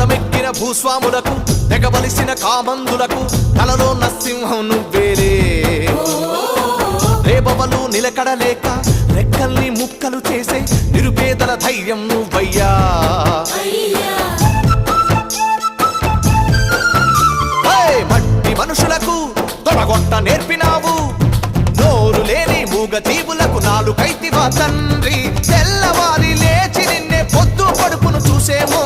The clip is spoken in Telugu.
పదమెక్కిన భూస్వాములకు తెగబలిసిన కామందులకు తలలో నరసింహం నువ్వేలే రేపవలు నిలకడలేక రెక్కల్ని ముక్కలు చేసే నిరుపేదల ధైర్యం నువ్వయ్యా మట్టి మనుషులకు తొడగొట్ట నేర్పినావు నోరు లేని మూగ జీవులకు నాలుకైతివా తండ్రి తెల్లవారి లేచి నిన్నే పొద్దు పడుపును చూసేమో